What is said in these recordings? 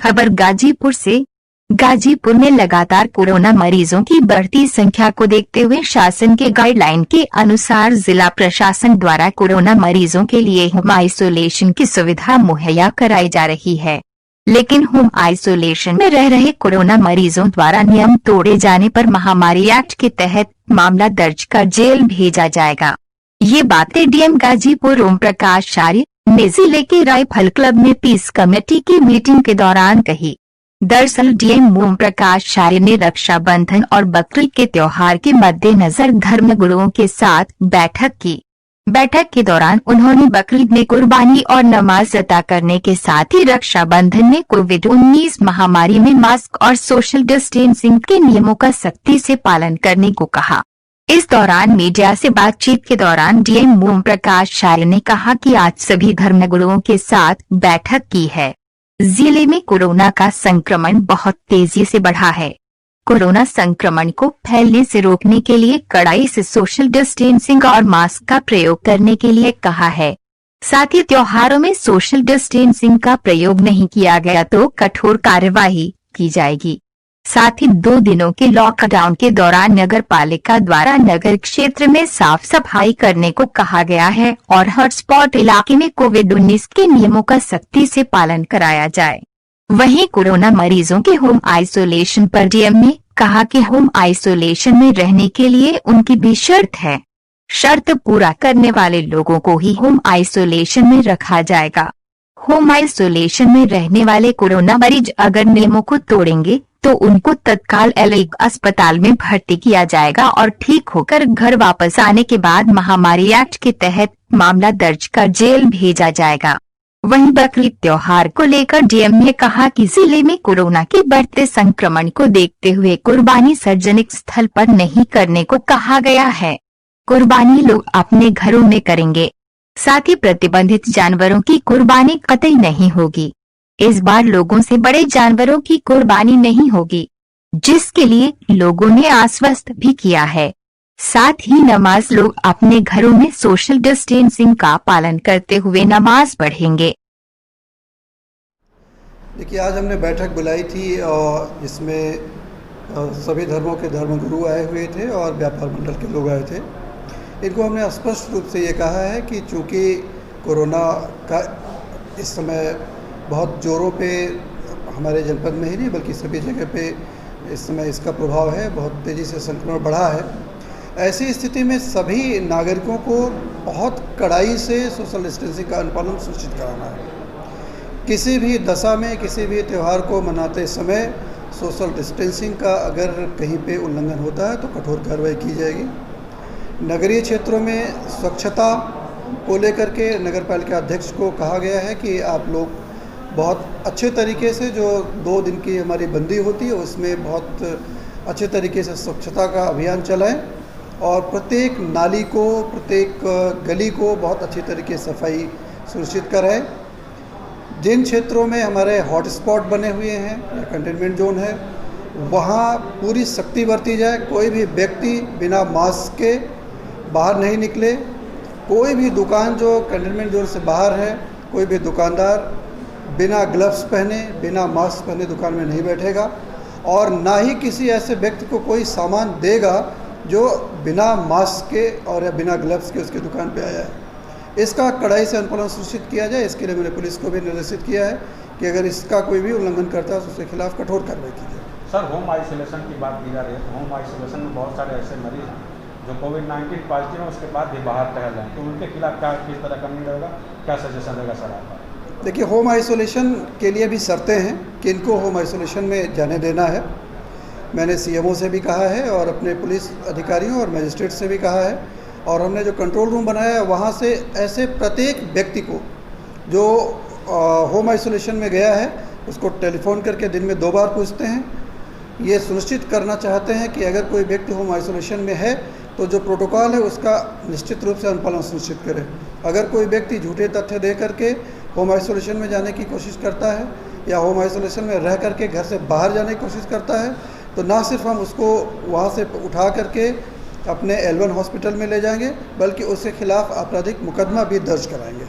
खबर गाजीपुर से। गाजीपुर में लगातार कोरोना मरीजों की बढ़ती संख्या को देखते हुए शासन के गाइडलाइन के अनुसार जिला प्रशासन द्वारा कोरोना मरीजों के लिए होम आइसोलेशन की सुविधा मुहैया कराई जा रही है। लेकिन होम आइसोलेशन में रह रहे कोरोना मरीजों द्वारा नियम तोड़े जाने पर महामारी एक्ट के तहत मामला दर्ज कर जेल भेजा जाएगा। ये बातें डीएम गाजीपुर ओम प्रकाश आर्य ने जिले के राइफल क्लब में पीस कमेटी की मीटिंग के दौरान कही। दरअसल डीएम ओम प्रकाश आर्य ने रक्षाबंधन और बकरीद के त्योहार के मद्देनजर धर्मगुरुओं के साथ बैठक की। बैठक के दौरान उन्होंने बकरीद में कुर्बानी और नमाज अता करने के साथ ही रक्षाबंधन में कोविड-19 महामारी में मास्क और सोशल डिस्टेंसिंग के नियमों का सख्ती से पालन करने को कहा। इस दौरान मीडिया से बातचीत के दौरान डीएम ओम प्रकाश आर्य ने कहा कि आज सभी धर्मगुरुओं के साथ बैठक की है। जिले में कोरोना का संक्रमण बहुत तेजी से बढ़ा है। कोरोना संक्रमण को फैलने से रोकने के लिए कड़ाई से सोशल डिस्टेंसिंग और मास्क का प्रयोग करने के लिए कहा है। साथ ही त्योहारों में सोशल डिस्टेंसिंग का प्रयोग नहीं किया गया तो कठोर कार्यवाही की जाएगी। साथ ही 2 दिनों के लॉकडाउन के दौरान नगर पालिका द्वारा नगर क्षेत्र में साफ सफाई करने को कहा गया है और हॉटस्पॉट इलाके में कोविड-19 के नियमों का सख्ती से पालन कराया जाए। वहीं कोरोना मरीजों के होम आइसोलेशन पर डीएम ने कहा कि होम आइसोलेशन में रहने के लिए उनकी भी शर्त है। शर्त पूरा करने वाले लोगों को ही होम आइसोलेशन में रखा जाएगा। होम आइसोलेशन में रहने वाले कोरोना मरीज अगर नियमों को तोड़ेंगे तो उनको तत्काल अलग अस्पताल में भर्ती किया जाएगा और ठीक होकर घर वापस आने के बाद महामारी एक्ट के तहत मामला दर्ज कर जेल भेजा जाएगा। वहीं बकरीद त्योहार को लेकर डीएम ने कहा कि जिले में कोरोना के बढ़ते संक्रमण को देखते हुए कुर्बानी सार्वजनिक स्थल पर नहीं करने को कहा गया है। कुर्बानी लोग अपने घरों में करेंगे। साथ ही प्रतिबंधित जानवरों की कुर्बानी कतई नहीं होगी। इस बार लोगों से बड़े जानवरों की कुर्बानी नहीं होगी, जिसके लिए लोगों ने आश्वस्त भी किया है। साथ ही नमाज लोग अपने घरों में सोशल डिस्टेंसिंग का पालन करते हुए नमाज पढ़ेंगे। देखिए, आज हमने बैठक बुलाई थी और जिसमें सभी धर्मों के धर्मगुरु आए हुए थे और व्यापार मंडल के लोग आए थे। इनको हमने स्पष्ट रूप से ये कहा है कि चूँकि कोरोना का इस समय बहुत ज़ोरों पे हमारे जनपद में ही नहीं बल्कि सभी जगह पे इस समय इसका प्रभाव है, बहुत तेज़ी से संक्रमण बढ़ा है। ऐसी स्थिति में सभी नागरिकों को बहुत कड़ाई से सोशल डिस्टेंसिंग का अनुपालन सुनिश्चित कराना है। किसी भी दशा में किसी भी त्यौहार को मनाते समय सोशल डिस्टेंसिंग का अगर कहीं पे उल्लंघन होता है तो कठोर कार्रवाई की जाएगी। नगरीय क्षेत्रों में स्वच्छता को लेकर के नगर पालिका अध्यक्ष को कहा गया है कि आप लोग बहुत अच्छे तरीके से जो 2 दिन की हमारी बंदी होती है उसमें बहुत अच्छे तरीके से स्वच्छता का अभियान चलाएं और प्रत्येक नाली को, प्रत्येक गली को बहुत अच्छी तरीके से सफाई सुनिश्चित कराएं। जिन क्षेत्रों में हमारे हॉटस्पॉट बने हुए हैं या कंटेनमेंट जोन है, वहाँ पूरी सख्ती बरती जाए। कोई भी व्यक्ति बिना मास्क के बाहर नहीं निकले। कोई भी दुकान जो कंटेनमेंट जोन से बाहर है, कोई भी दुकानदार बिना ग्लव्स पहने, बिना मास्क पहने दुकान में नहीं बैठेगा और ना ही किसी ऐसे व्यक्ति को कोई सामान देगा जो बिना मास्क के और या बिना ग्लव्स के उसकी दुकान पे आया है। इसका कड़ाई से अनुपालन सुनिश्चित किया जाए। इसके लिए मैंने पुलिस को भी निर्देशित किया है कि अगर इसका कोई भी उल्लंघन करता है तो उसके खिलाफ कठोर कार्रवाई की जाए। सर, होम आइसोलेशन की बात की जा रही है तो होम आइसोलेशन में बहुत सारे ऐसे मरीज हैं जो कोविड-19 पॉजिटिव है उसके बाद भी बाहर टहल रहे हैं, तो उनके खिलाफ क्या किस तरह का निर्णय रहेगा, क्या सजेशन रहेगा सर आपका? देखिए, होम आइसोलेशन के लिए भी शर्तें हैं कि इनको होम आइसोलेशन में जाने देना है। मैंने सीएमओ से भी कहा है और अपने पुलिस अधिकारियों और मजिस्ट्रेट से भी कहा है और हमने जो कंट्रोल रूम बनाया है वहाँ से ऐसे प्रत्येक व्यक्ति को जो होम आइसोलेशन में गया है उसको टेलीफोन करके दिन में 2 बार पूछते हैं। ये सुनिश्चित करना चाहते हैं कि अगर कोई व्यक्ति होम आइसोलेशन में है तो जो प्रोटोकॉल है उसका निश्चित रूप से अनुपालन सुनिश्चित करें। अगर कोई व्यक्ति झूठे तथ्य दे करके होम आइसोलेशन में जाने की कोशिश करता है या होम आइसोलेशन में रह करके घर से बाहर जाने की कोशिश करता है तो ना सिर्फ हम उसको वहाँ से उठा करके अपने L1 हॉस्पिटल में ले जाएंगे बल्कि उसके खिलाफ आपराधिक मुकदमा भी दर्ज कराएंगे।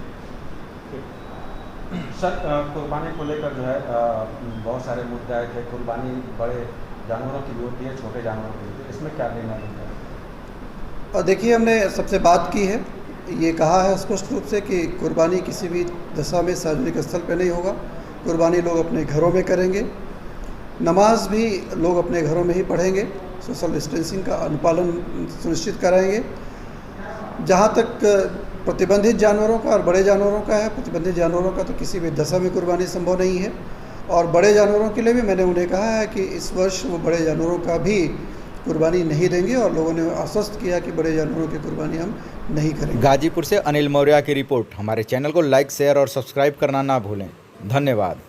सर कुर्बानी को लेकर जो है बहुत सारे मुद्दे आए थे। कुर्बानी बड़े जानवरों की भी होती है, छोटे जानवरों की होती है, इसमें क्या निर्णय लेंगे? और देखिए, हमने सबसे बात की है, ये कहा है स्पष्ट रूप से कि कुर्बानी किसी भी दशा में सार्वजनिक स्थल पर नहीं होगा। कुर्बानी लोग अपने घरों में करेंगे, नमाज भी लोग अपने घरों में ही पढ़ेंगे, सोशल डिस्टेंसिंग का अनुपालन सुनिश्चित कराएंगे। जहाँ तक प्रतिबंधित जानवरों का और बड़े जानवरों का है, प्रतिबंधित जानवरों का तो किसी भी दशा में कुर्बानी संभव नहीं है। और बड़े जानवरों के लिए भी मैंने उन्हें कहा है कि इस वर्ष वो बड़े जानवरों का भी कुर्बानी नहीं देंगे, और लोगों ने आश्वस्त किया कि बड़े जानवरों की कुर्बानी हम नहीं करेंगे। गाजीपुर से अनिल मौर्य की रिपोर्ट। हमारे चैनल को लाइक, शेयर और सब्सक्राइब करना ना भूलें। धन्यवाद।